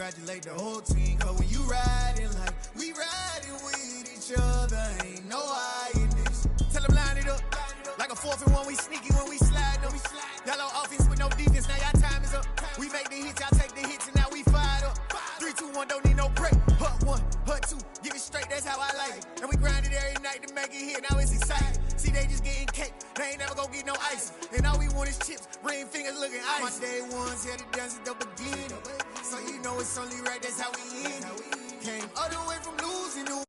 congratulate the whole team. Cause when you riding like we riding with each other, ain't no hiding this. Tell them line it up. Like a 4th and 1, we sneaky when we slide them. Y'all on offense with no defense, now y'all time is up. We make the hits, y'all take the hits, and now we fired up. 3, 2, 1, don't need no break. Hut 1, hut 2, give it straight, that's how I like it. And we grind it every night to make it hit, now it's exciting. See, they just getting cake, they ain't never gonna get no ice. And all we want is chips, ring fingers looking ice. My day ones had it done since the beginning. So you know it's only right, that's how we end it. Came all the way from losing to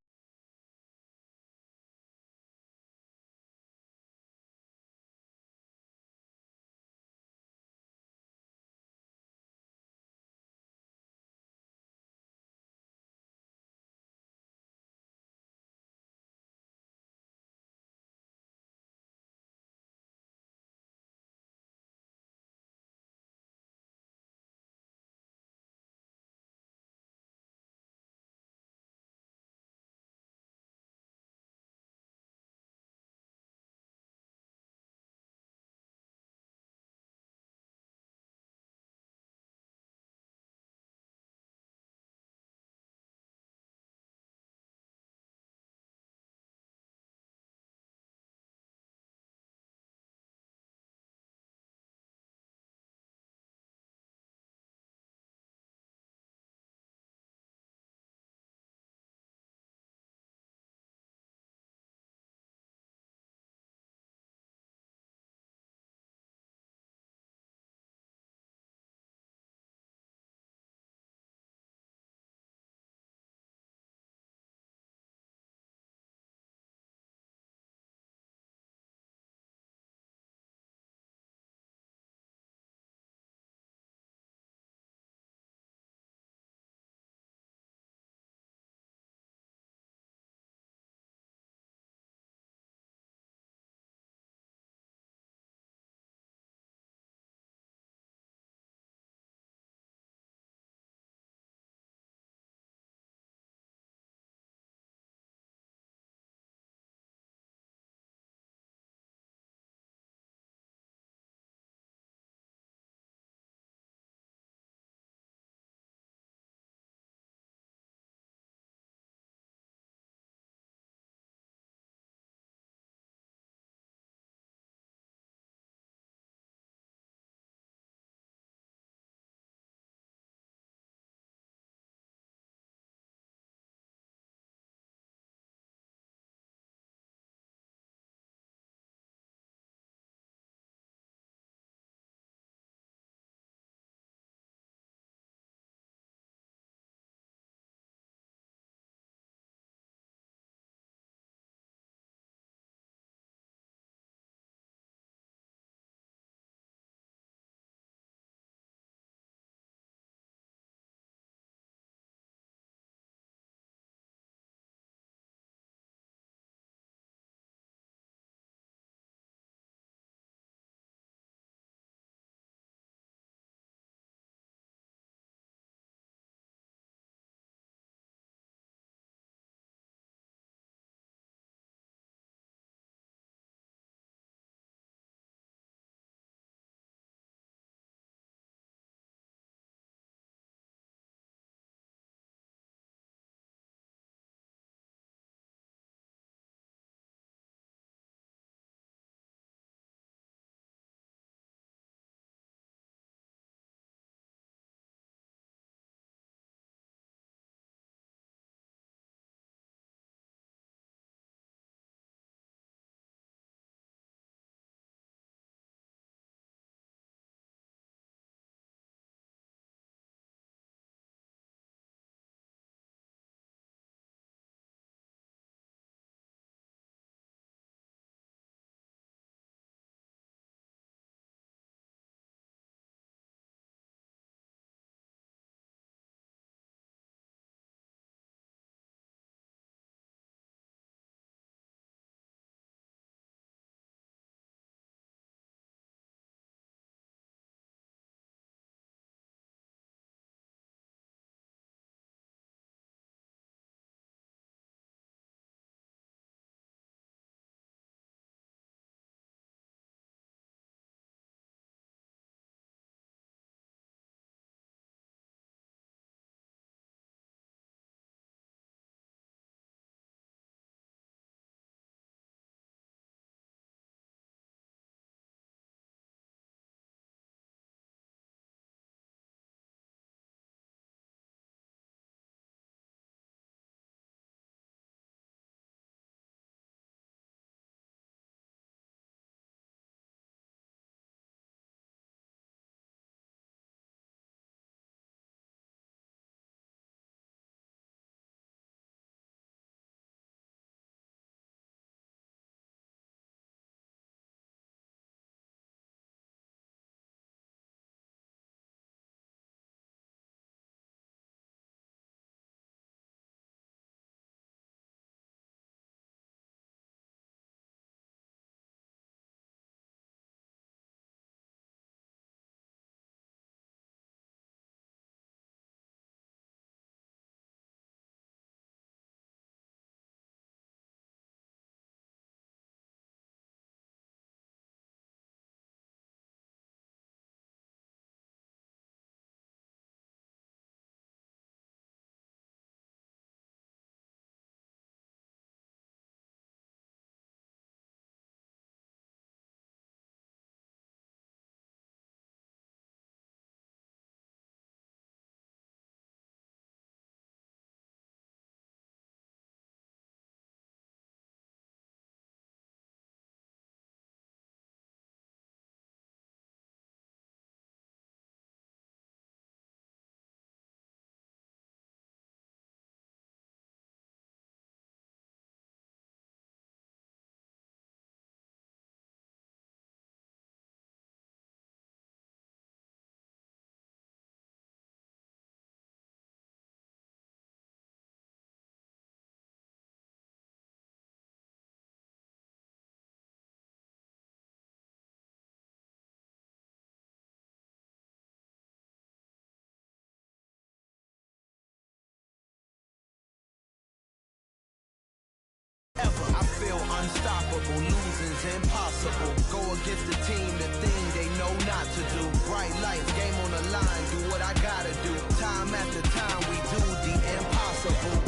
seems impossible. Go against the team, the thing they know not to do. Bright lights, game on the line, do what I gotta do. Time after time, we do the impossible.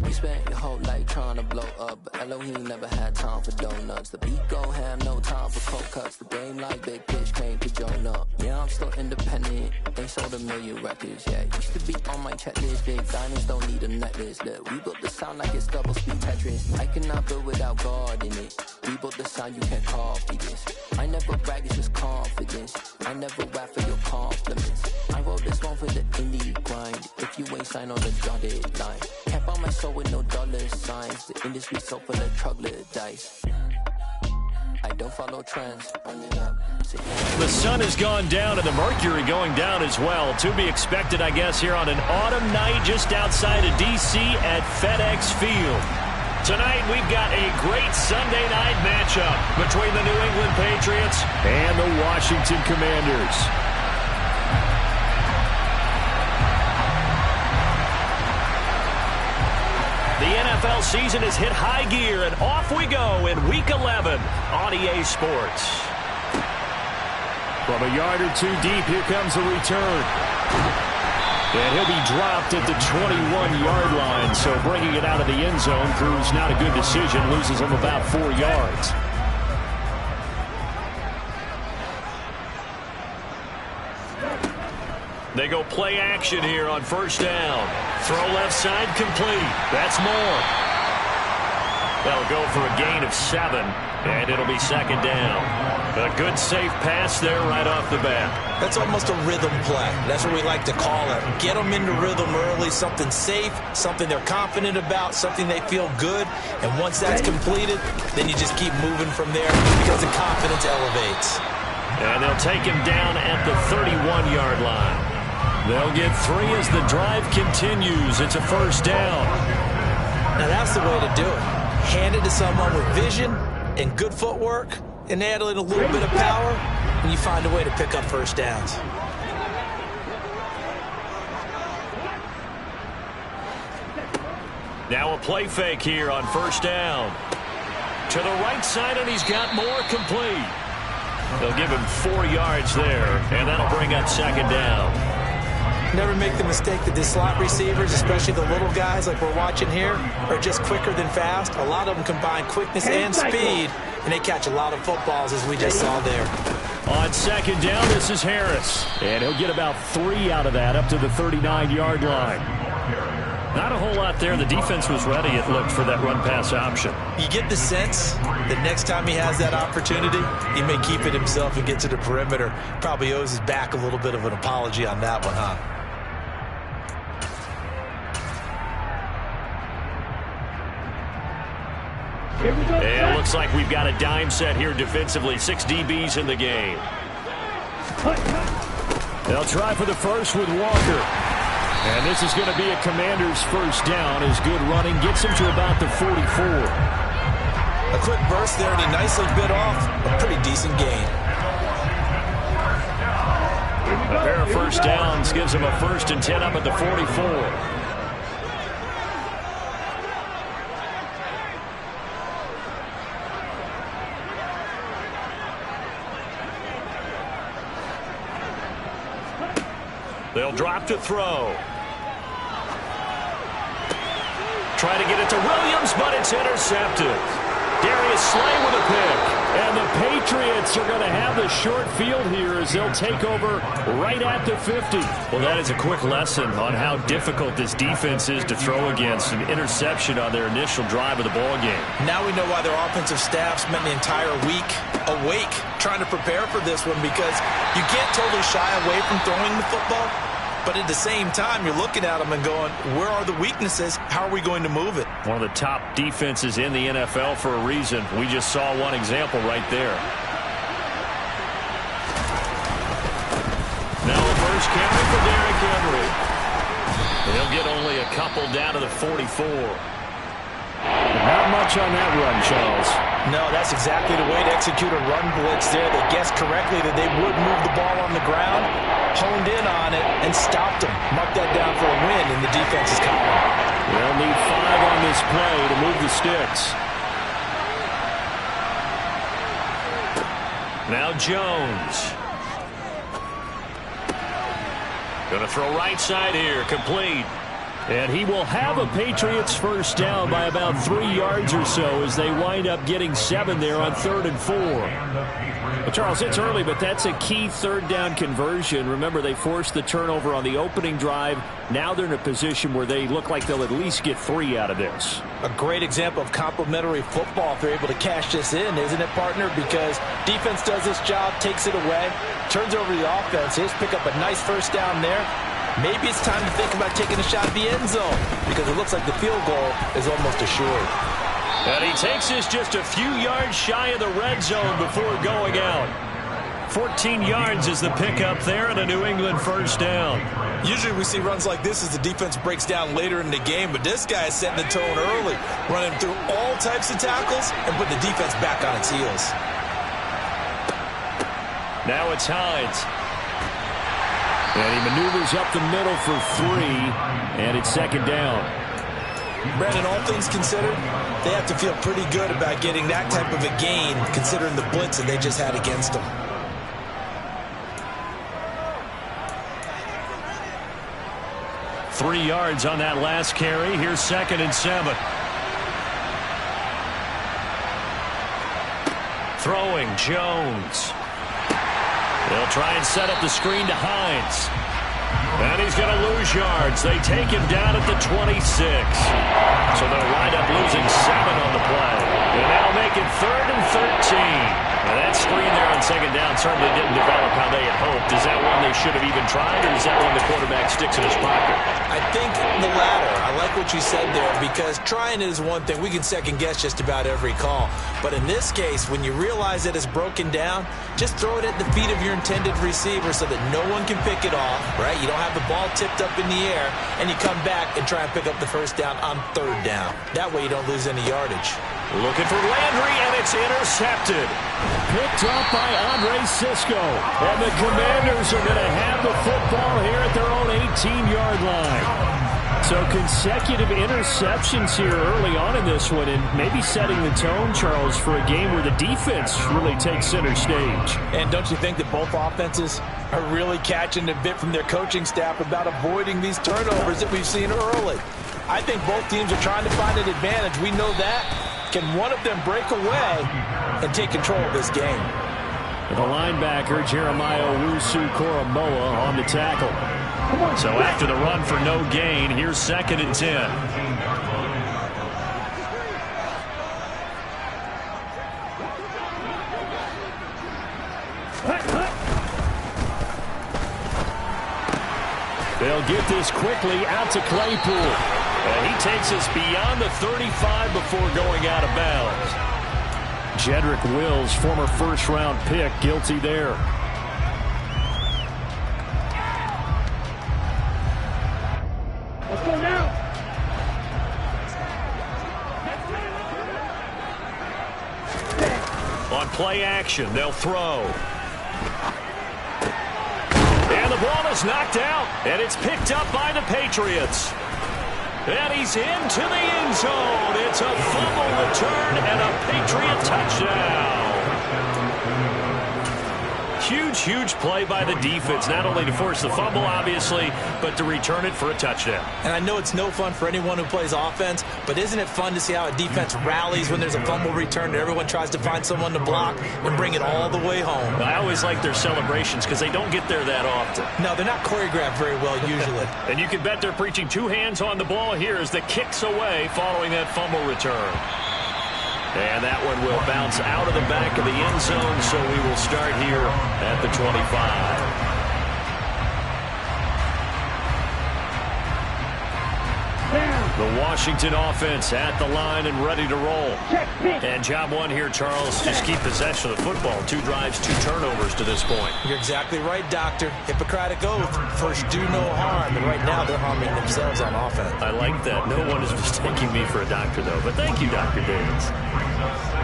You spent your whole life trying to blow up, but Elohim never had time for donuts. The beat go ham, no time for cold cuts. The game like big pitch came to join up. Yeah, I'm still independent, ain't sold a million records yet. Used to be on my checklist, big diamonds don't need a necklace. Look, we built the sound like it's double speed Tetris. I cannot build without God in it. We built the sound, you can't copy this. I never brag, it's just confidence. I never rap for your compliments. I wrote this one for the indie grind. If you ain't signed on the dotted line, kept on my soul with no dollar signs. The industry so full of troglodytes. I don't follow trends. Run it up. The sun has gone down and the mercury going down as well. To be expected, I guess, here on an autumn night just outside of D.C. at FedEx Field. Tonight, we've got a great Sunday night matchup between the New England Patriots and the Washington Commanders. The NFL season has hit high gear, and off we go in Week 11 on EA Sports. From a yard or two deep, here comes a return. And he'll be dropped at the 21-yard line, so bringing it out of the end zone proves not a good decision, loses him about 4 yards. They go play action here on first down. Throw left side complete. That's more. That'll go for a gain of 7, and it'll be second down. A good safe pass there right off the bat. That's almost a rhythm play. That's what we like to call it. Get them into rhythm early, something safe, something they're confident about, something they feel good. And once that's completed, then you just keep moving from there because the confidence elevates. And they'll take him down at the 31-yard line. They'll get 3 as the drive continues. It's a first down. Now that's the way to do it. Hand it to someone with vision and good footwork, and add in a little bit of power, and you find a way to pick up first downs. Now a play fake here on first down. To the right side, and he's got more complete. They'll give him 4 yards there, and that'll bring up second down. Never make the mistake that the slot receivers, especially the little guys like we're watching here, are just quicker than fast. A lot of them combine quickness and speed, and they catch a lot of footballs, as we just saw there. On second down, this is Harris. And he'll get about 3 out of that, up to the 39-yard line. Not a whole lot there. The defense was ready, it looked, for that run-pass option. You get the sense that next time he has that opportunity, he may keep it himself and get to the perimeter. Probably owes his back a little bit of an apology on that one, huh? And it looks like we've got a dime set here defensively. 6 DBs in the game. They'll try for the first with Walker. And this is going to be a Commander's first down as good running gets him to about the 44. A quick burst there, and he nicely bit off a pretty decent gain. A pair of first downs gives him a 1st and 10 up at the 44. They'll drop to throw. Try to get it to Williams, but it's intercepted. Darius Slay with a pick. And the Patriots are going to have the short field here as they'll take over right at the 50. Well, that is a quick lesson on how difficult this defense is to throw against. An interception on their initial drive of the ball game. Now we know why their offensive staff spent the entire week awake trying to prepare for this one, because you can't totally shy away from throwing the football. But at the same time, you're looking at them and going, where are the weaknesses? How are we going to move it? One of the top defenses in the NFL for a reason. We just saw one example right there. Now a first carry for Derrick Henry. He'll get only a couple down to the 44. Not much on that run, Charles. No, that's exactly the way to execute a run blitz there. They guessed correctly that they would move the ball on the ground, honed in on it, and stopped them. Mark that down for a win in the defense's column. They'll need 5 on this play to move the sticks. Now Jones. Going to throw right side here, complete. And he will have a Patriots first down by about 3 yards or so as they wind up getting 7 there on 3rd and 4. Well, Charles, it's early, but that's a key third down conversion. Remember, they forced the turnover on the opening drive. Now they're in a position where they look like they'll at least get 3 out of this. A great example of complementary football if they're able to cash this in, isn't it, partner? Because defense does this job, takes it away, turns over the offense. Here's pick up a nice first down there. Maybe it's time to think about taking a shot at the end zone because it looks like the field goal is almost assured. And he takes this just a few yards shy of the red zone before going out. 14 yards is the pickup there and a New England first down. Usually we see runs like this as the defense breaks down later in the game, but this guy is setting the tone early, running through all types of tackles and putting the defense back on its heels. Now it's Hines. And he maneuvers up the middle for 3, and it's 2nd down. Brandon, all things considered, they have to feel pretty good about getting that type of a gain considering the blitz that they just had against them. Three yards on that last carry. Here's 2nd and 7. Throwing, Jones. They'll try and set up the screen to Hines. And he's going to lose yards. They take him down at the 26. So they'll wind up losing 7 on the play. And that'll make it 3rd and 13. Now that screen there on 2nd down certainly didn't develop how they had hoped. Is that one they should have even tried, or is that one the quarterback sticks in his pocket? I think the latter. I like what you said there because trying it is one thing. We can second guess just about every call. But in this case, when you realize that it's broken down, just throw it at the feet of your intended receiver so that no one can pick it off, right? You don't have the ball tipped up in the air, and you come back and try and pick up the first down on 3rd down. That way you don't lose any yardage. Looking for Landry, and it's intercepted. Picked up by Andre Sisco. And the Commanders are going to have the football here at their own 18-yard line. So consecutive interceptions here early on in this one, and maybe setting the tone, Charles, for a game where the defense really takes center stage. And don't you think that both offenses are really catching a bit from their coaching staff about avoiding these turnovers that we've seen early? I think both teams are trying to find an advantage. We know that. Can one of them break away and take control of this game? The linebacker, Jeremiah Owusu-Koramoah, on the tackle. So after the run for no gain, here's 2nd and 10. They'll get this quickly out to Claypool. And he takes us beyond the 35 before going out of bounds. Jedrick Wills, former first-round pick, guilty there. Let's go now. On play action, they'll throw. And the ball is knocked out, and it's picked up by the Patriots. And he's into the end zone. It's a fumble return and a Patriot touchdown. Huge play by the defense, not only to force the fumble, obviously, but to return it for a touchdown. And I know it's no fun for anyone who plays offense, but isn't it fun to see how a defense rallies when there's a fumble return and everyone tries to find someone to block and bring it all the way home? I always like their celebrations because they don't get there that often. No, they're not choreographed very well usually. And you can bet they're preaching 2 hands on the ball here as the kick's away following that fumble return. And that one will bounce out of the back of the end zone, so we will start here at the 25. Down. The Washington offense at the line and ready to roll. And job one here, Charles, just keep possession of the football. 2 drives, 2 turnovers to this point. You're exactly right, Doctor. Hippocratic oath. First, do no harm. And right now, they're harming themselves on offense. I like that. No one is mistaking me for a doctor, though. But thank you, Dr. Davis.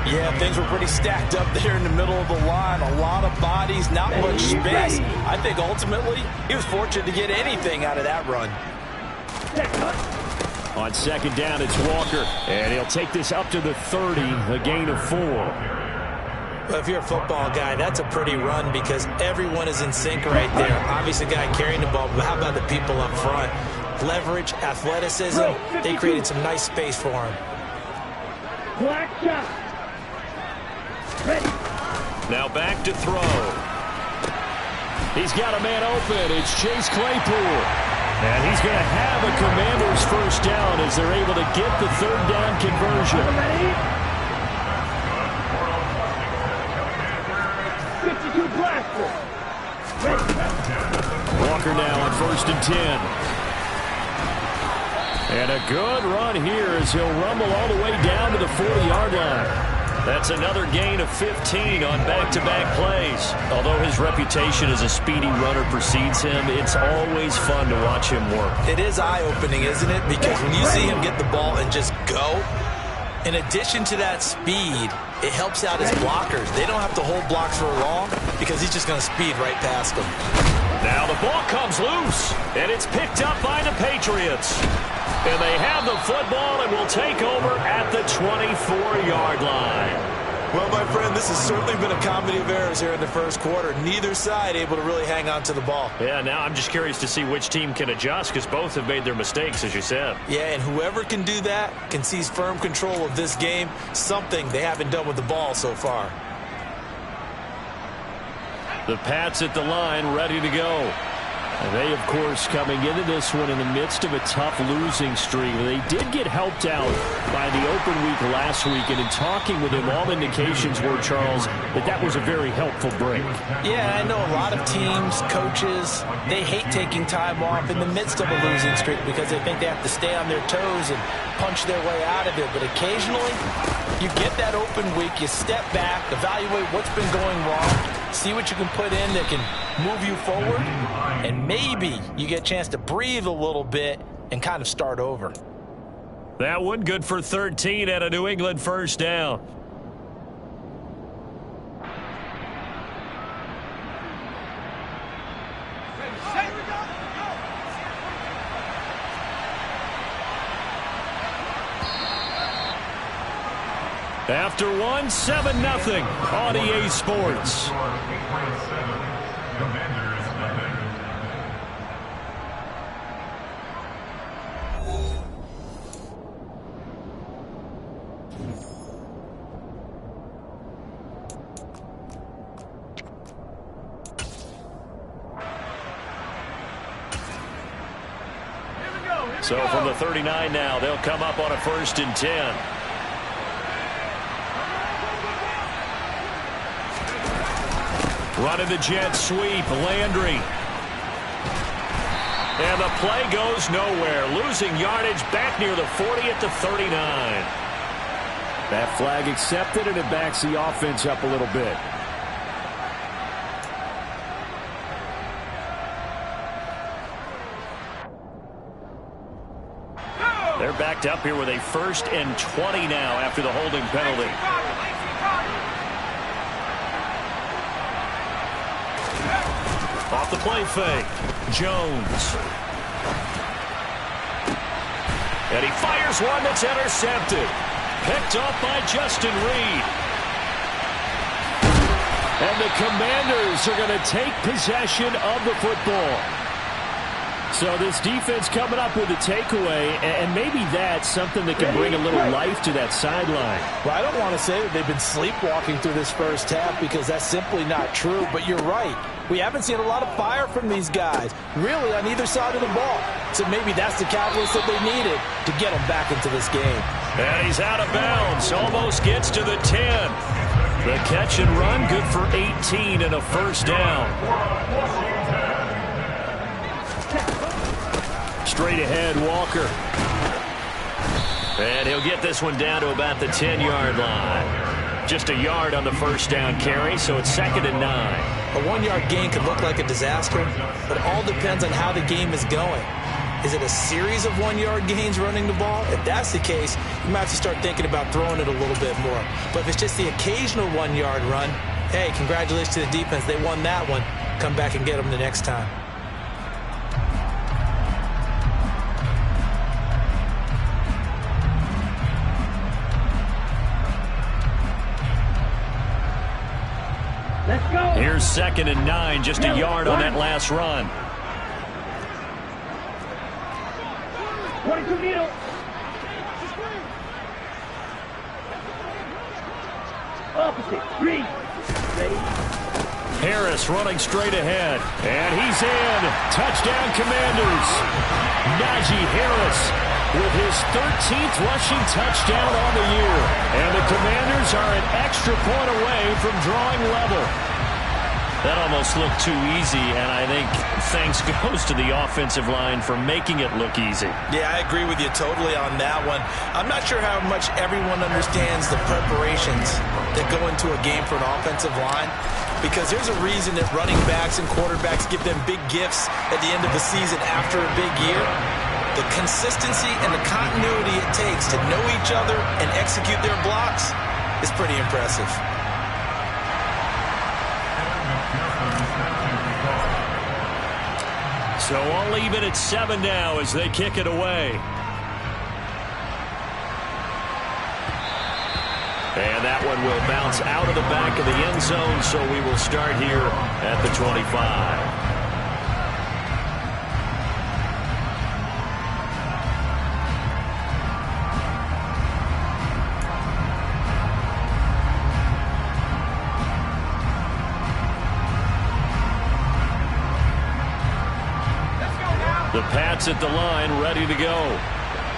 Yeah, things were pretty stacked up there in the middle of the line. A lot of bodies, not much space. I think ultimately, he was fortunate to get anything out of that run. On second down, it's Walker. And he'll take this up to the 30, a gain of 4. Well, if you're a football guy, that's a pretty run because everyone is in sync right there. Obviously, the guy carrying the ball, but how about the people up front? Leverage, athleticism, they created some nice space for him. Black shot. Ready. Now back to throw. He's got a man open. It's Chase Claypool. And he's going to have a Commanders first down as they're able to get the 3rd down conversion. Ready. 52 blaster. Ready. Walker now on 1st and 10. And a good run here as he'll rumble all the way down to the 40-yard line. That's another gain of 15 on back-to-back plays. Although his reputation as a speedy runner precedes him, it's always fun to watch him work. It is eye-opening, isn't it? Because when you see him get the ball and just go, in addition to that speed, it helps out his blockers. They don't have to hold blocks for long because he's just going to speed right past them. Now the ball comes loose, and it's picked up by the Patriots. And they have the football and will take over at the 24-yard line. Well, my friend, this has certainly been a comedy of errors here in the first quarter. Neither side able to really hang on to the ball. Yeah, now I'm just curious to see which team can adjust because both have made their mistakes, as you said. Yeah, and whoever can do that can seize firm control of this game, something they haven't done with the ball so far. The Pats at the line, ready to go. And they, of course, coming into this one in the midst of a tough losing streak. They did get helped out by the open week last week, and in talking with him, all indications were, Charles, that was a very helpful break. Yeah, I know a lot of teams, coaches, they hate taking time off in the midst of a losing streak because they think they have to stay on their toes and punch their way out of it. But occasionally, you get that open week, you step back, evaluate what's been going wrong, see what you can put in that can move you forward, and maybe you get a chance to breathe a little bit and kind of start over. That one good for 13 at a New England first down. After one, 7-0 on EA Sports. So from the 39 now, they'll come up on a 1st and 10. Running the jet sweep, Landry. And the play goes nowhere. Losing yardage back near the 40 at the 39. That flag accepted, and it backs the offense up a little bit. They're backed up here with a 1st and 20 now after the holding penalty. Off the play fake, Jones. And he fires one that's intercepted. Picked off by Justin Reed. And the Commanders are going to take possession of the football. So this defense coming up with a takeaway, and maybe that's something that can bring a little life to that sideline. Well, I don't want to say that they've been sleepwalking through this first half because that's simply not true, but you're right. We haven't seen a lot of fire from these guys, really, on either side of the ball. So maybe that's the catalyst that they needed to get them back into this game. And he's out of bounds, almost gets to the 10. The catch and run, good for 18 and a first down. Straight ahead, Walker. And he'll get this one down to about the 10-yard line. Just a yard on the first down carry, so it's 2nd and 9. A 1-yard gain could look like a disaster, but it all depends on how the game is going. Is it a series of 1-yard gains running the ball? If that's the case, you might have to start thinking about throwing it a little bit more. But if it's just the occasional 1-yard run, hey, congratulations to the defense. They won that one. Come back and get them the next time. Let's go. Here's 2nd and 9, just a yard on that last run. 22 needle. Opposite. 3. Ready. Harris running straight ahead. And he's in. Touchdown, Commanders. Najee Harris with his 13th rushing touchdown on the year. And the Commanders are an extra point away from drawing level. That almost looked too easy, and I think thanks goes to the offensive line for making it look easy. Yeah, I agree with you totally on that one. I'm not sure how much everyone understands the preparations that go into a game for an offensive line, because there's a reason that running backs and quarterbacks give them big gifts at the end of the season after a big year. The consistency and the continuity it takes to know each other and execute their blocks is pretty impressive. So all even at 7 now as they kick it away. And that one will bounce out of the back of the end zone, so we will start here at the 25. The Pats at the line, ready to go.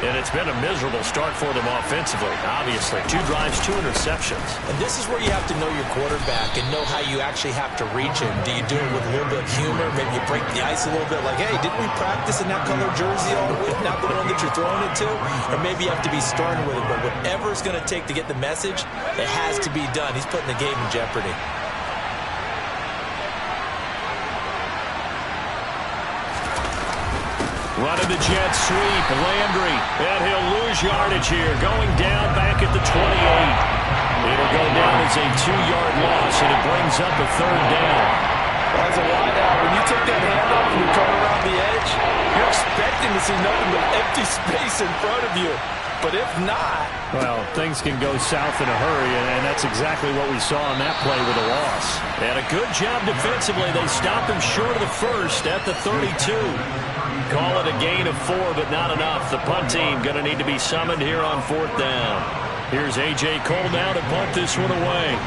And it's been a miserable start for them offensively, obviously. 2 drives, 2 interceptions. And this is where you have to know your quarterback and know how you actually have to reach him. Do you do it with a little bit of humor? Maybe you break the ice a little bit like, hey, didn't we practice in that color jersey all week, not the one that you're throwing it to? Or maybe you have to be stern with it. But whatever it's going to take to get the message, it has to be done. He's putting the game in jeopardy. Running the jet sweep, Landry, and he'll lose yardage here, going down back at the 28. It'll go down as a 2-yard loss, and it brings up a 3rd down. Well, as a wideout, when you take that handoff and you come around the edge, you're expecting to see nothing but empty space in front of you. But if not... Well, things can go south in a hurry, and that's exactly what we saw on that play with a loss. And a good job defensively. They stopped him short of the first at the 32. Call it a gain of 4, but not enough. The punt team going to need to be summoned here on 4th down. Here's A.J. Cole now to punt this one away.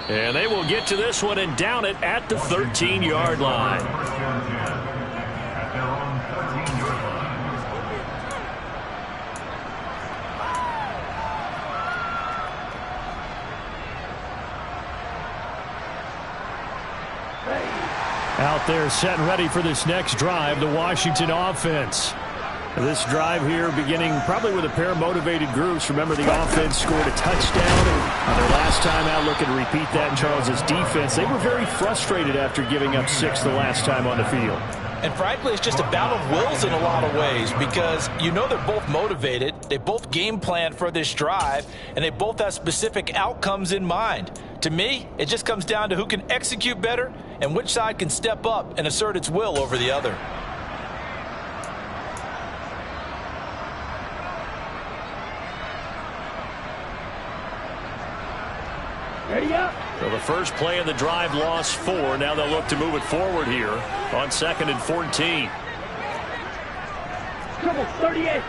And they will get to this one and down it at the 13-yard line. Out there set and ready for this next drive, the Washington offense. This drive here beginning probably with a pair of motivated groups. Remember, the offense scored a touchdown, and their last time out, looking to repeat that in Charles's defense. They were very frustrated after giving up 6 the last time on the field. And frankly, it's just a battle of wills in a lot of ways, because you know they're both motivated, they both game plan for this drive, and they both have specific outcomes in mind. To me, it just comes down to who can execute better and which side can step up and assert its will over the other. Ready up. So the first play of the drive lost 4. Now they'll look to move it forward here on 2nd and 14. Trouble 38.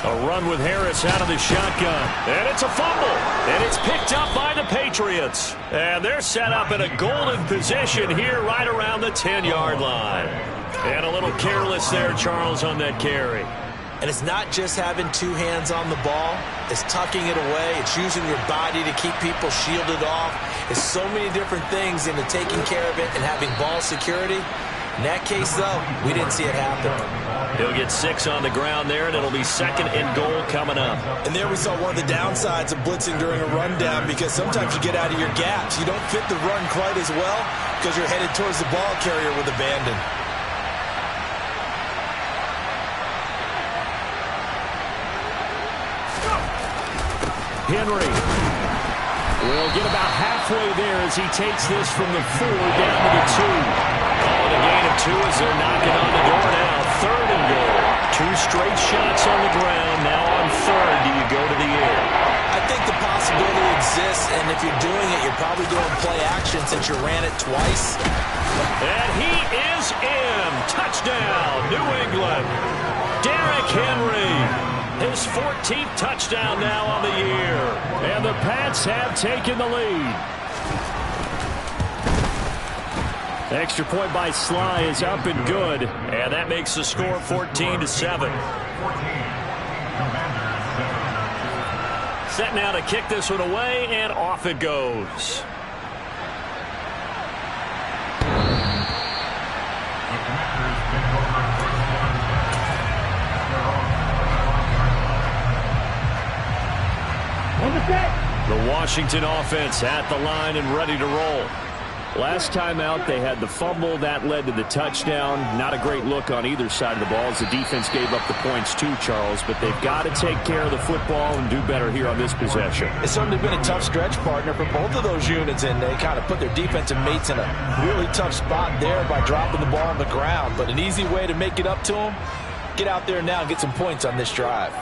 A run with Harris out of the shotgun. And it's a fumble. And it's picked up by the Patriots. And they're set up in a golden position here right around the 10-yard line. And a little careless there, Charles, on that carry. And it's not just having two hands on the ball. It's tucking it away. It's using your body to keep people shielded off. It's so many different things into taking care of it and having ball security. In that case, though, we didn't see it happen. He'll get 6 on the ground there, and it'll be 2nd and goal coming up. And there we saw one of the downsides of blitzing during a rundown, because sometimes you get out of your gaps. You don't fit the run quite as well because you're headed towards the ball carrier with abandon. Henry will get about halfway there as he takes this from the 4 down to the 2. Calling a gain of 2 as they're knocking on the door now. 3rd and goal. 2 straight shots on the ground. Now on 3rd, do you go to the air? I think the possibility exists, and if you're doing it, you're probably doing play action since you ran it twice. And he is in. Touchdown, New England. Derrick Henry. His 14th touchdown now on the year. And the Pats have taken the lead. The extra point by Sly is up and good. And that makes the score 14-7. Set now to kick this one away, and off it goes. The Washington offense at the line and ready to roll. Last time out, they had the fumble. That led to the touchdown. Not a great look on either side of the ball as the defense gave up the points too, Charles. But they've got to take care of the football and do better here on this possession. It's certainly been a tough stretch, partner, for both of those units, and they kind of put their defensive mates in a really tough spot there by dropping the ball on the ground. But an easy way to make it up to them, get out there now and get some points on this drive.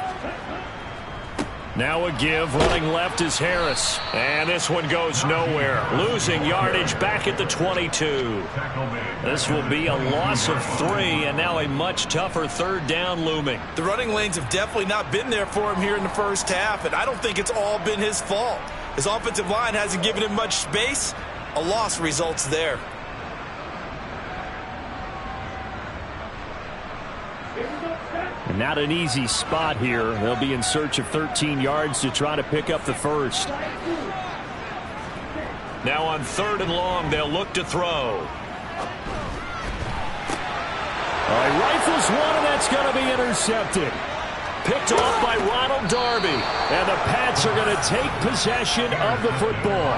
Now a give. Running left is Harris. And this one goes nowhere. Losing yardage back at the 22. This will be a loss of 3, and now a much tougher 3rd down looming. The running lanes have definitely not been there for him here in the first half, and I don't think it's all been his fault. His offensive line hasn't given him much space. A loss results there. And not an easy spot here. They'll be in search of 13 yards to try to pick up the first. Now on 3rd and long, they'll look to throw. He rifles one, and that's going to be intercepted. Picked off by Ronald Darby. And the Pats are going to take possession of the football.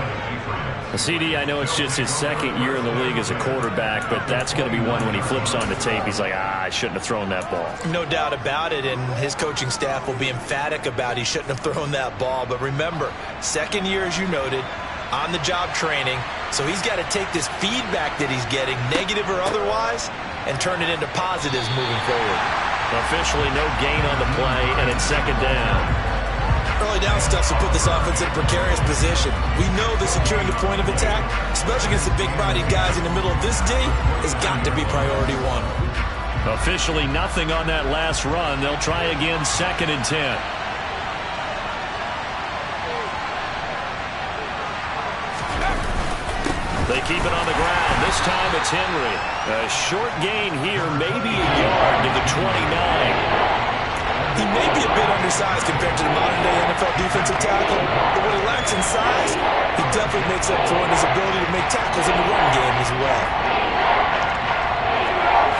CD, I know it's just his 2nd year in the league as a quarterback, but that's going to be one when he flips on the tape. He's like, I shouldn't have thrown that ball. No doubt about it, and his coaching staff will be emphatic about he shouldn't have thrown that ball. But remember, 2nd year, as you noted, on-the-job training, so he's got to take this feedback that he's getting, negative or otherwise, and turn it into positives moving forward. Officially no gain on the play, and it's 2nd down. Early down stuff will put this offense in a precarious position. We know that securing the point of attack, especially against the big-bodied guys in the middle of this D, has got to be priority 1. Officially nothing on that last run. They'll try again 2nd and 10. They keep it on the ground. This time it's Henry. A short gain here, maybe a yard to the 29. He may be a bit undersized compared to the modern-day NFL defensive tackle, but what he lacks in size, he definitely makes up for in his ability to make tackles in the run game as well.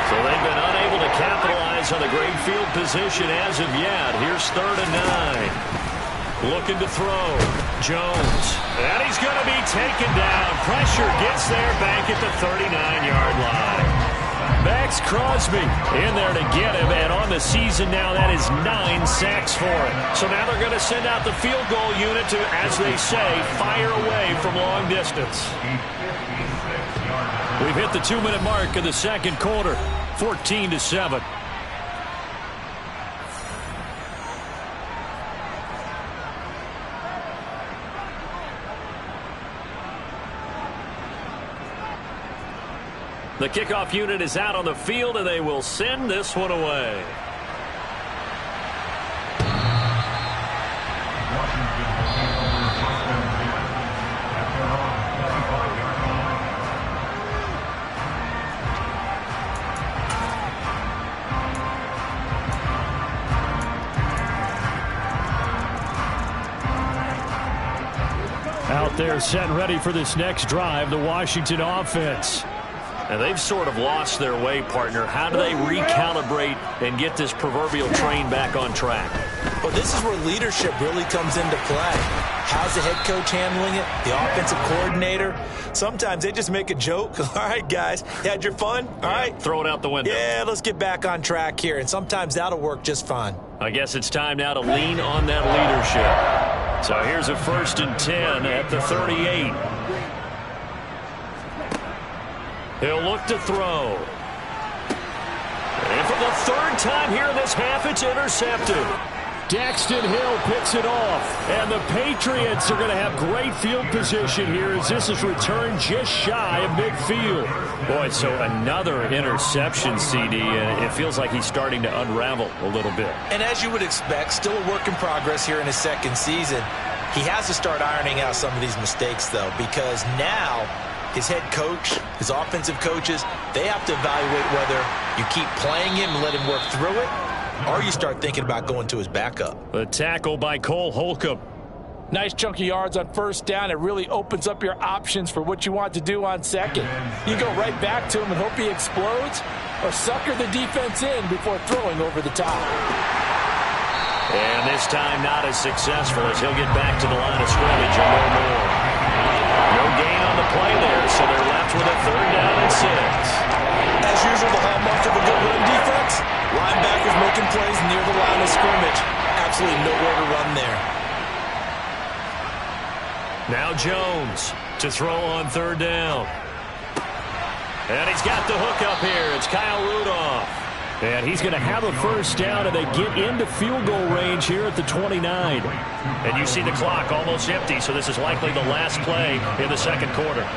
So they've been unable to capitalize on the great field position as of yet. Here's 3rd and 9. Looking to throw. Jones. And he's going to be taken down. Pressure gets there back at the 39-yard line. Max Crosby in there to get him, and on the season now, that is 9 sacks for him. So now they're going to send out the field goal unit to, as they say, fire away from long distance. We've hit the 2-minute mark in the 2nd quarter, 14-7. The kickoff unit is out on the field, and they will send this one away. out there setting ready for this next drive, the Washington offense. And they've sort of lost their way, partner. How do they recalibrate and get this proverbial train back on track? Well, this is where leadership really comes into play. How's the head coach handling it? The offensive coordinator? Sometimes they just make a joke. All right, guys, you had your fun? All right. Throw it out the window. Yeah, let's get back on track here. And sometimes that'll work just fine. I guess it's time now to lean on that leadership. So here's a 1st and 10 at the 38. He'll look to throw. And for the 3rd time here in this half, it's intercepted. Daxton Hill picks it off. And the Patriots are going to have great field position here as this is returned just shy of midfield. Boy, so another interception, CD, and it feels like he's starting to unravel a little bit. And as you would expect, still a work in progress here in his 2nd season. He has to start ironing out some of these mistakes, though, because now his head coach, his offensive coaches, they have to evaluate whether you keep playing him and let him work through it, or you start thinking about going to his backup. The tackle by Cole Holcomb. Nice chunk of yards on 1st down. It really opens up your options for what you want to do on 2nd. You go right back to him and hope he explodes, or sucker the defense in before throwing over the top. And this time not as successful as he'll get back to the line of scrimmage and no more. No gain on the play there, so they're left with a 3rd down and 6. As usual, the hallmark of a good run defense, linebackers making plays near the line of scrimmage. Absolutely nowhere to run there. Now Jones to throw on 3rd down. And he's got the hook up here. It's Kyle Rudolph. And he's going to have a 1st down, and they get into field goal range here at the 29. And you see the clock almost empty, so this is likely the last play in the 2nd quarter.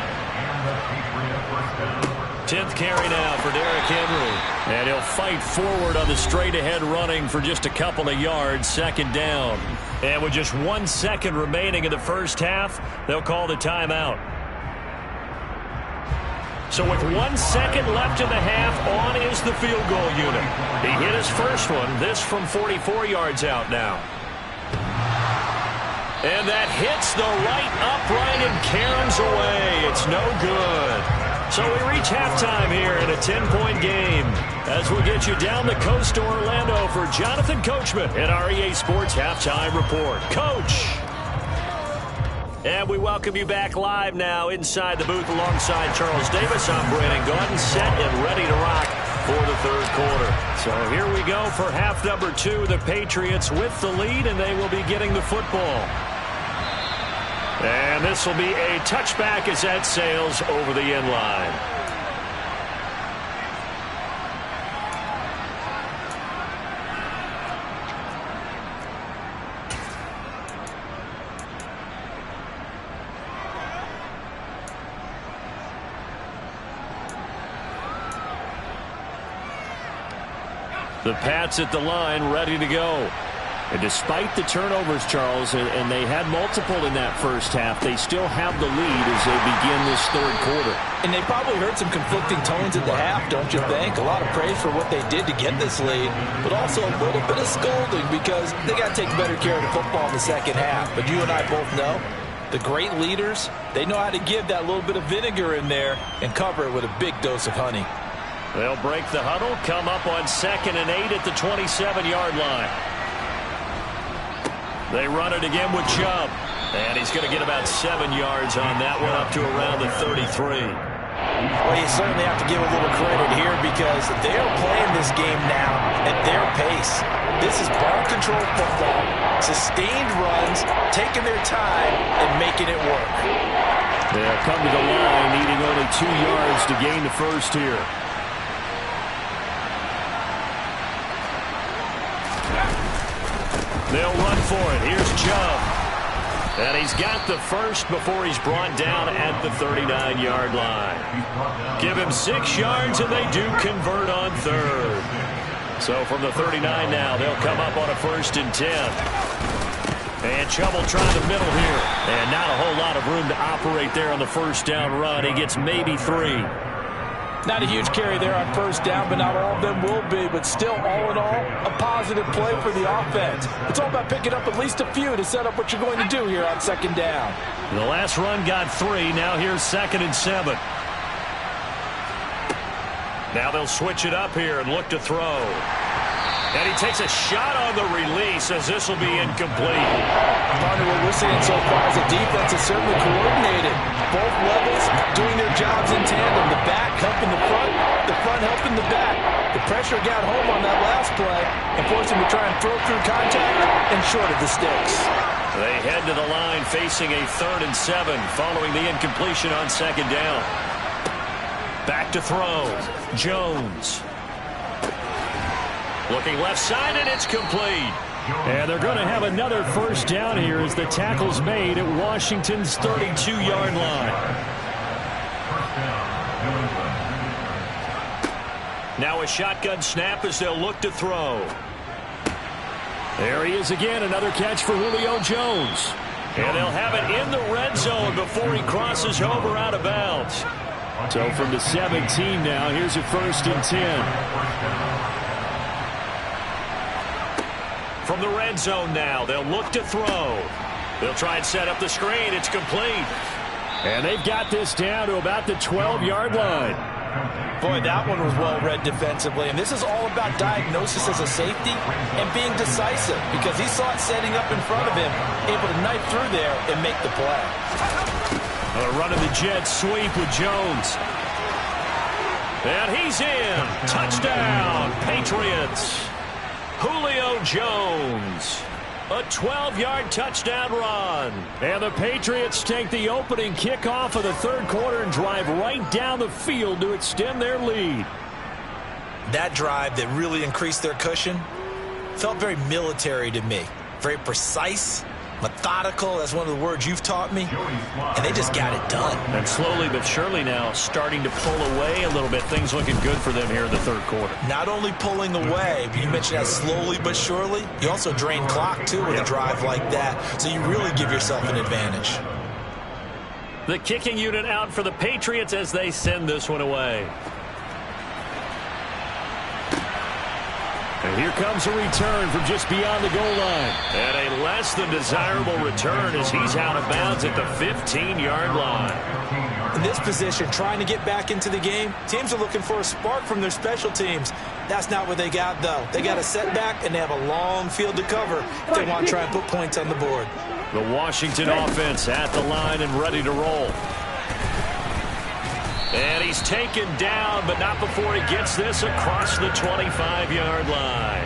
10th carry now for Derrick Henry. And he'll fight forward on the straight-ahead running for just a couple of yards, 2nd down. And with just 1 second remaining in the 1st half, they'll call the timeout. So with 1 second left in the half, on is the field goal unit. He hit his first one, this from 44 yards out now. And that hits the right upright and caroms away. It's no good. So we reach halftime here in a 10-point game as we get you down the coast to Orlando for Jonathan Coachman at our EA Sports Halftime Report. Coach! And we welcome you back live now inside the booth alongside Charles Davis. I'm Brandon Gaudin, set and ready to rock for the 3rd quarter. So here we go for half number 2. The Patriots with the lead, and they will be getting the football. And this will be a touchback as that sails over the end line. The Pats at the line, ready to go. And despite the turnovers, Charles, and they had multiple in that 1st half, they still have the lead as they begin this 3rd quarter. And they probably heard some conflicting tones at the half, don't you think? A lot of praise for what they did to get this lead, but also a little bit of scolding because they got to take better care of the football in the 2nd half. But you and I both know the great leaders, they know how to give that little bit of vinegar in there and cover it with a big dose of honey. They'll break the huddle, come up on 2nd and 8 at the 27-yard line. They run it again with Chubb. And he's going to get about 7 yards on that one, up to around the 33. Well, you certainly have to give a little credit here because they're playing this game now at their pace. This is ball control football, sustained runs, taking their time and making it work. They'll come to the line, needing only 2 yards to gain the 1st here. They'll run for it. Here's Chubb. And he's got the 1st before he's brought down at the 39-yard line. Give him 6 yards, and they do convert on 3rd. So from the 39 now, they'll come up on a 1st and 10. And Chubb will try the middle here. And not a whole lot of room to operate there on the 1st down run. He gets maybe 3. Not a huge carry there on first down, but not all of them will be. But still, all in all, a positive play for the offense. It's all about picking up at least a few to set up what you're going to do here on second down. The last run got 3. Now here's 2nd and 7. Now they'll switch it up here and look to throw. And he takes a shot on the release as this will be incomplete. Partner, what we're seeing so far is the defense is certainly coordinated. Both levels doing their jobs in tandem. The back helping the front helping the back. The pressure got home on that last play and forced him to try and throw through contact and short of the sticks. They head to the line facing a 3rd and 7 following the incompletion on 2nd down. Back to throw. Jones. Looking left side, and it's complete. And they're going to have another first down here as the tackle's made at Washington's 32-yard line. Now a shotgun snap as they'll look to throw. There he is again, another catch for Julio Jones. And they'll have it in the red zone before he crosses over out of bounds. So from the 17 now, here's a 1st and 10. From the red zone now, they'll look to throw. They'll try and set up the screen. It's complete. And they've got this down to about the 12-yard line. Boy, that one was well read defensively. And this is all about diagnosis as a safety and being decisive because he saw it setting up in front of him, able to knife through there and make the play. Running the jet sweep with Jones. And he's in. Touchdown, Patriots. Julio Jones, a 12-yard touchdown run. And the Patriots take the opening kickoff of the 3rd quarter and drive right down the field to extend their lead. That drive that really increased their cushion felt very military to me. Very precise, methodical, that's one of the words you've taught me. And they just got it done. And slowly but surely now starting to pull away a little bit. Things looking good for them here in the 3rd quarter. Not only pulling away, but you mentioned that slowly but surely. You also drain clock, too, with a drive like that. So you really give yourself an advantage. The kicking unit out for the Patriots as they send this one away. And here comes a return from just beyond the goal line. And a less than desirable return as he's out of bounds at the 15-yard line. In this position, trying to get back into the game, teams are looking for a spark from their special teams. That's not what they got, though. They got a setback, and they have a long field to cover if they want to try and put points on the board. The Washington offense at the line and ready to roll. And he's taken down, but not before he gets this across the 25-yard line.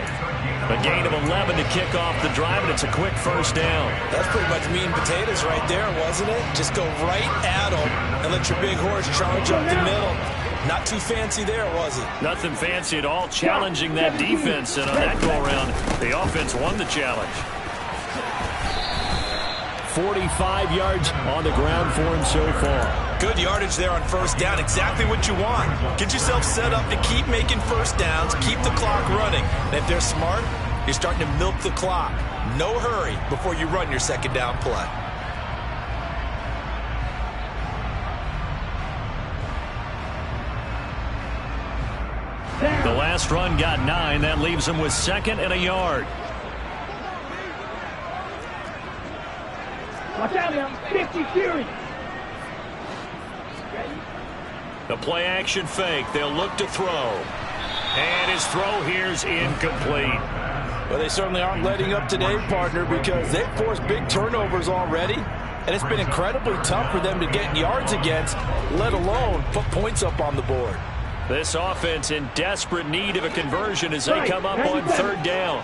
A gain of 11 to kick off the drive, and it's a quick first down. That's pretty much meat and potatoes right there, wasn't it? Just go right at them and let your big horse charge up the middle. Not too fancy there, was it? Nothing fancy at all, challenging that defense. And on that go-around, the offense won the challenge. 45 yards on the ground for him so far. Good yardage there on first down. Exactly what you want. Get yourself set up to keep making first downs, keep the clock running. And if they're smart, you're starting to milk the clock. No hurry before you run your second down play. The last run got 9. That leaves him with 2nd and a yard. Watch out, man. 50 Fury. The play action fake. They'll look to throw. And his throw here's incomplete. Well, they certainly aren't letting up today, partner, because they've forced big turnovers already. And it's been incredibly tough for them to get yards against, let alone put points up on the board. This offense in desperate need of a conversion as they come up on 3rd down.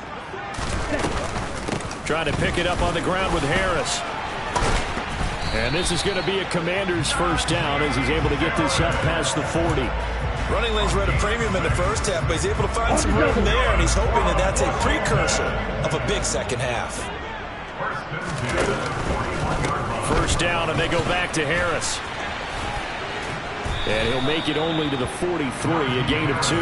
Trying to pick it up on the ground with Harris. And this is going to be a Commander's first down as he's able to get this up past the 40. Running lanes were at a premium in the first half, but he's able to find some room there, and he's hoping that that's a precursor of a big second half. First down, and they go back to Harris. And he'll make it only to the 43, a gain of 2.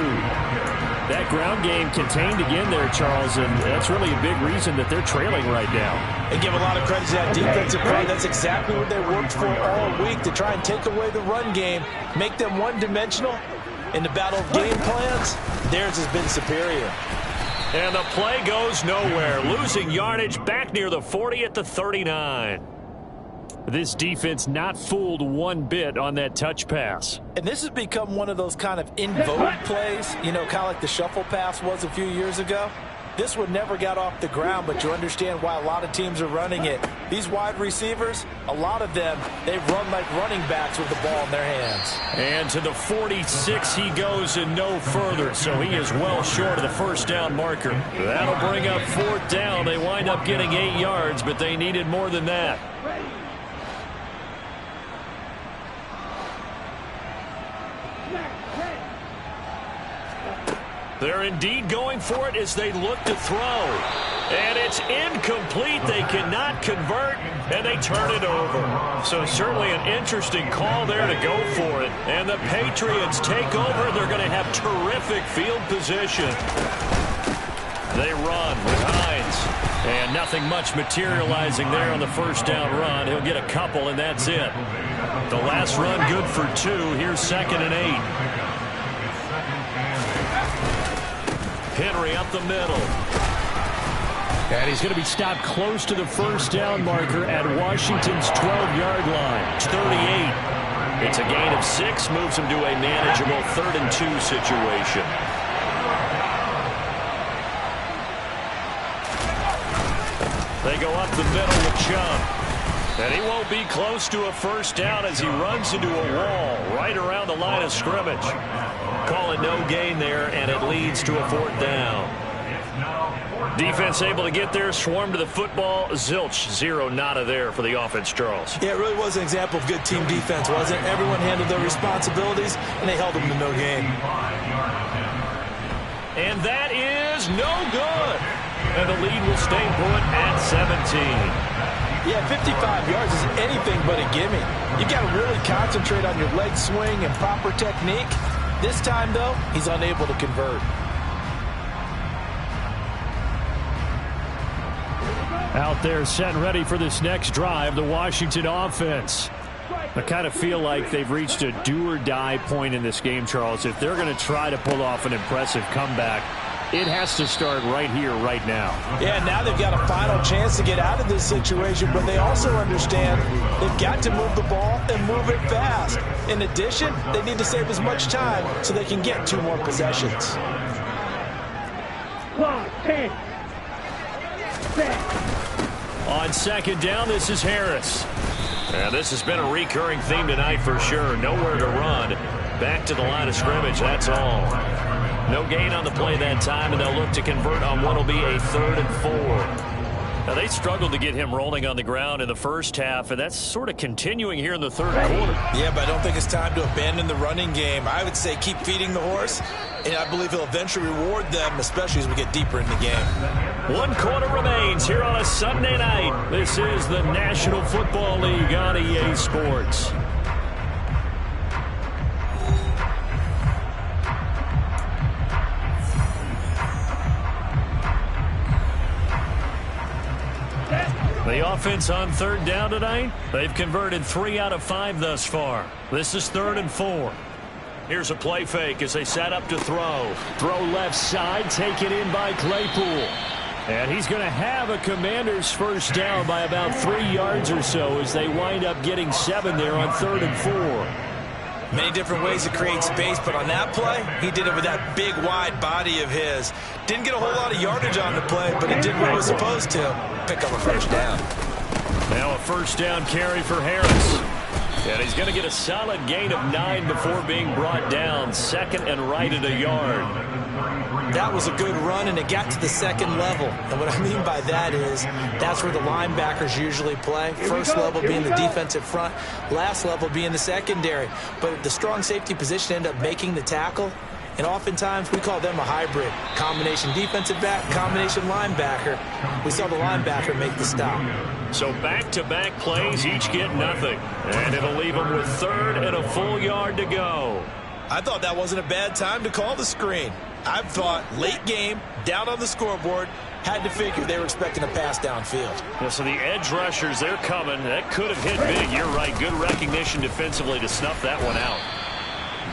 That ground game contained again there, Charles, and that's really a big reason that they're trailing right now. They give a lot of credit to that defensive front. That's exactly what they worked for all week, to try and take away the run game, make them one-dimensional, In the battle of game plans, theirs has been superior. And the play goes nowhere. Losing yardage back near the 40 at the 39. This defense not fooled one bit on that touch pass. And this has become one of those kind of in vogue plays, you know, kind of like the shuffle pass was a few years ago. This one never got off the ground, but you understand why a lot of teams are running it. These wide receivers, a lot of them, they run like running backs with the ball in their hands. And to the 46 he goes and no further, so he is well short of the first down marker. That'll bring up fourth down. They wind up getting 8 yards, but they needed more than that. They're indeed going for it as they look to throw. And it's incomplete. They cannot convert, and they turn it over. So certainly an interesting call there to go for it. And the Patriots take over. They're going to have terrific field position. They run with Hines. And nothing much materializing there on the first down run. He'll get a couple, and that's it. The last run good for 2. Here's 2nd and 8. Henry up the middle. And he's going to be stopped close to the first down marker at Washington's 12-yard line. 38. It's a gain of 6, moves him to a manageable 3rd and 2 situation. They go up the middle with Chubb. And he won't be close to a first down as he runs into a wall right around the line of scrimmage. Call it no gain there, and it leads to a 4th down. Defense able to get there, swarm to the football. Zilch, 0 nada there for the offense, Charles. Yeah, it really was an example of good team defense, wasn't it? Everyone handled their responsibilities, and they held them to no gain. And that is no good. And the lead will stay put at 17. Yeah, 55 yards is anything but a gimme. You got to really concentrate on your leg swing and proper technique. This time, though, he's unable to convert. Out there set and ready for this next drive, the Washington offense. I kind of feel like they've reached a do-or-die point in this game, Charles. If they're going to try to pull off an impressive comeback, it has to start right here, right now. Yeah, now they've got a final chance to get out of this situation, but they also understand they've got to move the ball and move it fast. In addition, they need to save as much time so they can get 2 more possessions. 10. On 2nd down, this is Harris. And this has been a recurring theme tonight for sure. Nowhere to run. Back to the line of scrimmage, that's all. No gain on the play that time, and they'll look to convert on what will be a 3rd and 4. Now, they struggled to get him rolling on the ground in the first half, and that's sort of continuing here in the 3rd quarter. Yeah, but I don't think it's time to abandon the running game. I would say keep feeding the horse, and I believe he'll eventually reward them, especially as we get deeper in the game. 1 quarter remains here on a Sunday night. This is the National Football League on EA Sports. The offense on 3rd down tonight, they've converted 3 out of 5 thus far. This is 3rd and 4. Here's a play fake as they set up to throw. Throw left side, taken in by Claypool. And he's going to have a Commander's first down by about 3 yards or so as they wind up getting 7 there on 3rd and 4. Many different ways to create space, but on that play, he did it with that big, wide body of his. Didn't get a whole lot of yardage on the play, but he did what he was supposed to. Pick up a first down. Now a first down carry for Harris. And he's going to get a solid gain of 9 before being brought down. 2nd and right at a yard. That was a good run, and it got to the 2nd level. And what I mean by that is that's where the linebackers usually play. First level being the defensive front, last level being the secondary. But the strong safety position ended up making the tackle. And oftentimes we call them a hybrid. Combination defensive back, combination linebacker. We saw the linebacker make the stop. So back-to-back plays, each get nothing. And it'll leave them with 3rd and a full yard to go. I thought that wasn't a bad time to call the screen. I thought late game, down on the scoreboard, had to figure they were expecting a pass downfield. Yeah, so the edge rushers, they're coming. That could have hit big. You're right. Good recognition defensively to snuff that one out.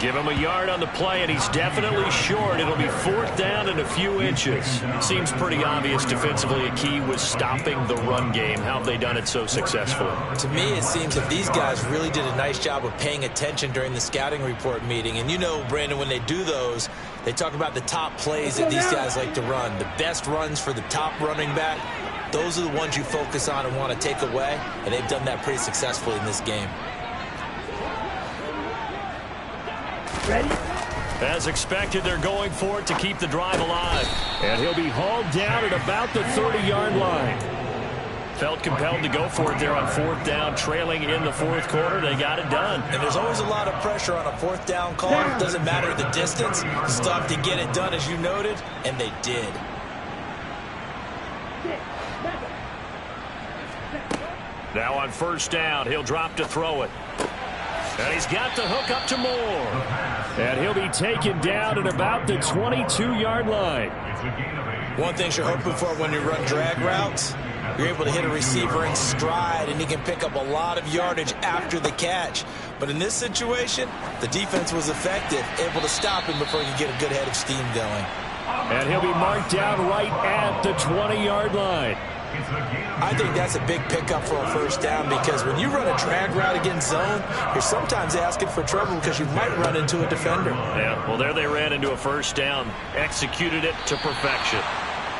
Give him a yard on the play, and he's definitely short. It'll be 4th down and a few inches. Seems pretty obvious defensively a key was stopping the run game. How have they done it so successfully? To me, it seems that these guys really did a nice job of paying attention during the scouting report meeting. And you know, Brandon, when they do those, they talk about the top plays that these guys like to run. The best runs for the top running back, those are the ones you focus on and want to take away. And they've done that pretty successfully in this game. Ready? As expected, they're going for it to keep the drive alive. And he'll be hauled down at about the 30-yard line. Felt compelled to go for it there on 4th down, trailing in the 4th quarter. They got it done. And there's always a lot of pressure on a 4th down call. It doesn't matter the distance. You still have to get it done, as you noted, and they did. Now on 1st down, he'll drop to throw it. And he's got the hook up to Moore. And he'll be taken down at about the 22-yard line. One thing you're hoping for when you run drag routes, you're able to hit a receiver in stride, and he can pick up a lot of yardage after the catch. But in this situation, the defense was effective, able to stop him before he could get a good head of steam going. And he'll be marked down right at the 20-yard line. I think that's a big pickup for a 1st down, because when you run a drag route against zone, you're sometimes asking for trouble because you might run into a defender. Yeah, well, there they ran into a 1st down, executed it to perfection.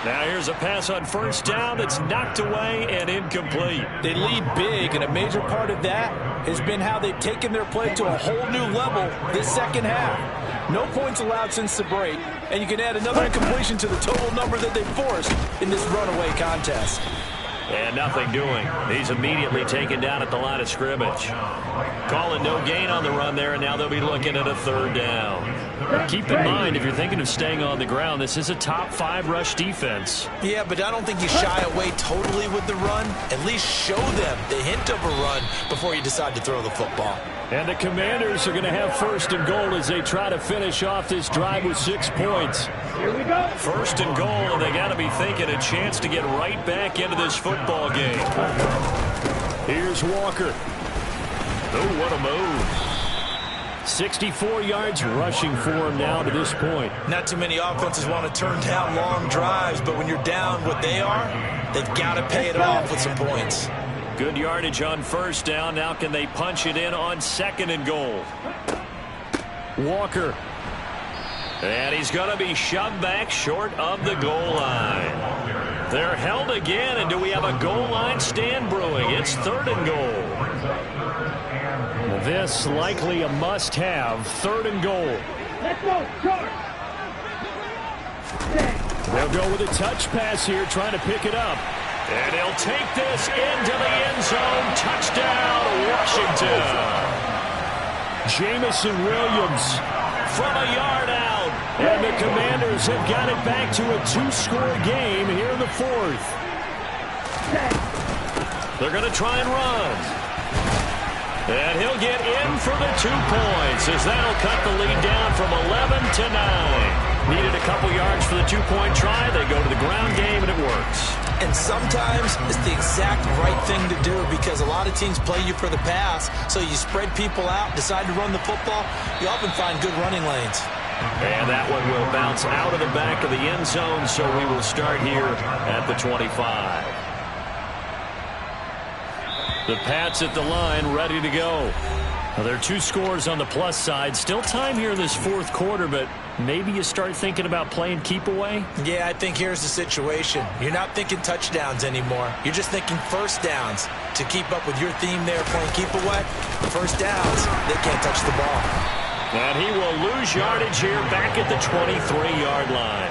Now here's a pass on 1st down that's knocked away and incomplete. They lead big, and a major part of that has been how they've taken their play to a whole new level this second half. No points allowed since the break, and you can add another incompletion to the total number that they forced in this runaway contest. And nothing doing. He's immediately taken down at the line of scrimmage. Calling no gain on the run there, and now they'll be looking at a 3rd down. Keep in mind, if you're thinking of staying on the ground, this is a top 5 rush defense. Yeah, but I don't think you shy away totally with the run. At least show them the hint of a run before you decide to throw the football. And the Commanders are going to have 1st and goal as they try to finish off this drive with 6 points. Here we go. 1st and goal, and they got to be thinking a chance to get right back into this football game. Here's Walker. Oh, what a move. 64 yards rushing for him now to this point. Not too many offenses want to turn down long drives, but when you're down what they are, they've got to pay it off with some points. Good yardage on 1st down. Now can they punch it in on 2nd and goal? Walker. And he's going to be shoved back short of the goal line. They're held again, and do we have a goal line stand brewing? It's 3rd and goal. This likely a must-have. 3rd and goal. Let's go, charge. They'll go with a touch pass here, trying to pick it up. And he'll take this into the end zone. Touchdown, Washington. Jamison Williams from a yard out. And the Commanders have got it back to a 2-score game here in the 4th. They're going to try and run. And he'll get in for the 2 points as that'll cut the lead down from 11 to 9. Needed a couple yards for the 2-point try. They go to the ground game, and it works. And sometimes it's the exact right thing to do, because a lot of teams play you for the pass, so you spread people out, decide to run the football. You often find good running lanes. And that one will bounce out of the back of the end zone, so we will start here at the 25. The Pats at the line, ready to go. Well, there are 2 scores on the plus side. Still time here in this 4th quarter, but maybe you start thinking about playing keep away? Yeah, I think here's the situation. You're not thinking touchdowns anymore. You're just thinking 1st downs. To keep up with your theme there, playing keep away, 1st downs, they can't touch the ball. And he will lose yardage here back at the 23-yard line.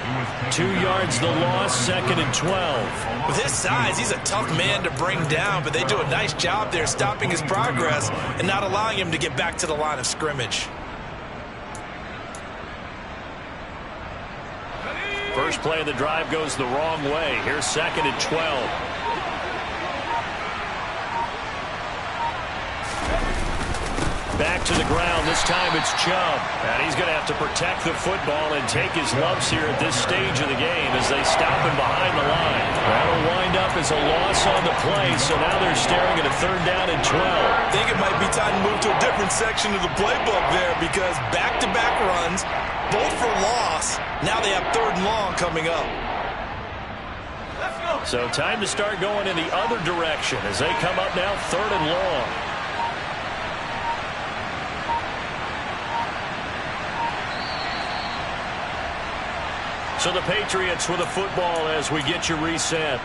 2 yards the loss, 2nd and 12. With his size, he's a tough man to bring down, but they do a nice job there stopping his progress and not allowing him to get back to the line of scrimmage. First play of the drive goes the wrong way. Here's 2nd and 12. Back to the ground. This time it's Chubb. And he's going to have to protect the football and take his lumps here at this stage of the game as they stop him behind the line. That'll wind up is a loss on the play, so now they're staring at a 3rd down and 12. I think it might be time to move to a different section of the playbook there because back-to-back runs, both for loss. Now they have 3rd and long coming up. So time to start going in the other direction as they come up now 3rd and long. So the Patriots with a football as we get you reset.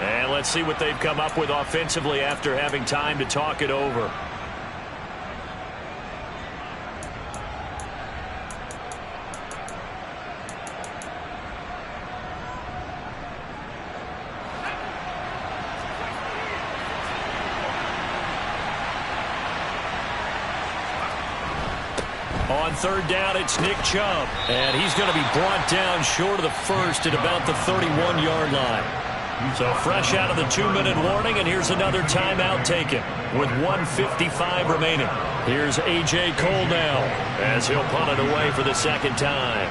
And let's see what they've come up with offensively after having time to talk it over. On 3rd down, it's Nick Chubb. And he's going to be brought down short of the first at about the 31-yard line. So fresh out of the 2-minute warning, and here's another timeout taken with 1:55 remaining. Here's A.J. Cole now as he'll punt it away for the 2nd time.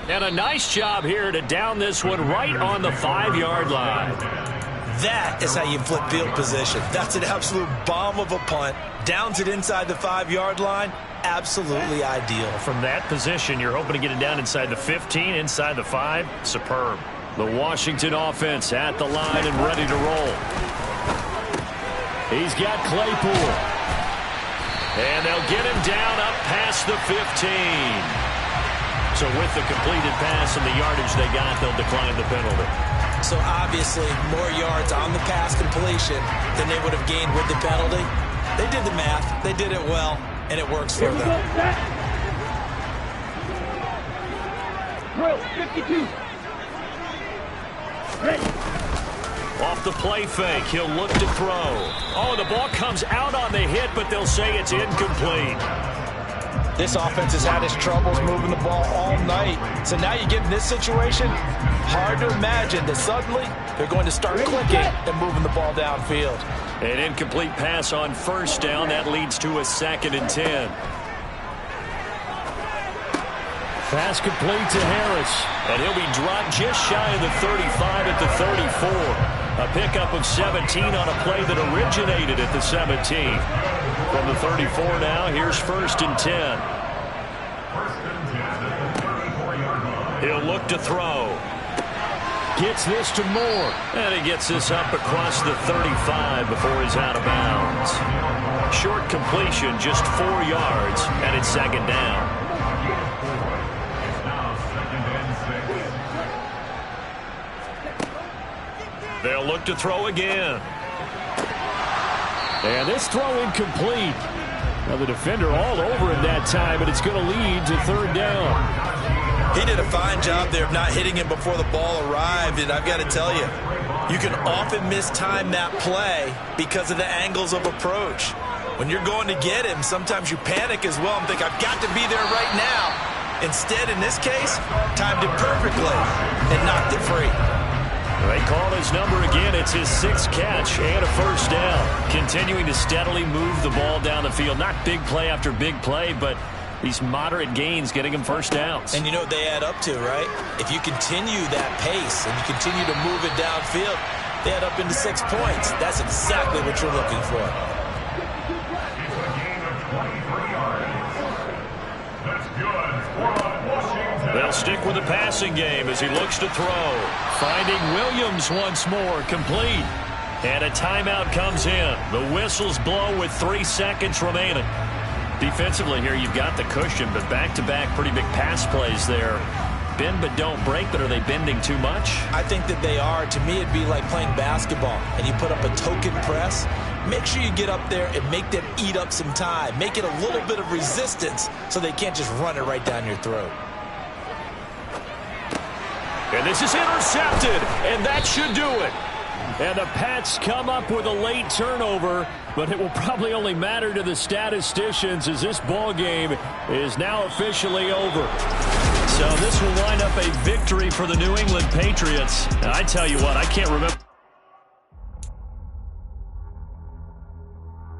And a nice job here to down this one right on the 5-yard line. That is how you flip field position. That's an absolute bomb of a punt. Downs it inside the 5-yard line. Absolutely ideal. From that position, you're hoping to get it down inside the 15, inside the 5. Superb. The Washington offense at the line and ready to roll. He's got Claypool. And they'll get him down up past the 15. So with the completed pass and the yardage they got, they'll decline the penalty. So obviously more yards on the pass completion than they would have gained with the penalty. They did the math. They did it well, and it works for them. Drill 52. Ready. Off the play fake, he'll look to throw. Oh, the ball comes out on the hit, but they'll say it's incomplete. This offense has had its troubles moving the ball all night. So now you get in this situation, hard to imagine that suddenly they're going to start clicking and moving the ball downfield. An incomplete pass on 1st down. That leads to a 2nd and 10. Pass complete to Harris. And he'll be dropped just shy of the 35 at the 34. A pickup of 17 on a play that originated at the 17. From the 34 now, here's 1st and 10. He'll look to throw. Gets this to Moore. And he gets this up across the 35 before he's out of bounds. Short completion, just 4 yards, and it's 2nd down. They'll look to throw again. And this throw incomplete. Now the defender all over him that time, but it's going to lead to 3rd down. He did a fine job there of not hitting him before the ball arrived, and I've got to tell you, you can often mistime that play because of the angles of approach. When you're going to get him, sometimes you panic as well and think, I've got to be there right now. Instead, in this case, timed it perfectly and knocked it free. They call his number again. It's his 6th catch and a 1st down. Continuing to steadily move the ball down the field. Not big play after big play, but these moderate gains getting him 1st downs. And you know what they add up to, right? If you continue that pace and you continue to move it downfield, they add up into 6 points. That's exactly what you're looking for. They'll stick with the passing game as he looks to throw. Finding Williams once more, complete. And a timeout comes in. The whistles blow with 3 seconds remaining. Defensively here, you've got the cushion, but back-to-back pretty big pass plays there. Bend but don't break, but are they bending too much? I think that they are. To me, it'd be like playing basketball, and you put up a token press. Make sure you get up there and make them eat up some time. Make it a little bit of resistance so they can't just run it right down your throat. And this is intercepted, and that should do it. And the Pats come up with a late turnover, but it will probably only matter to the statisticians as this ball game is now officially over. So this will wind up a victory for the New England Patriots. And I tell you what, I can't remember.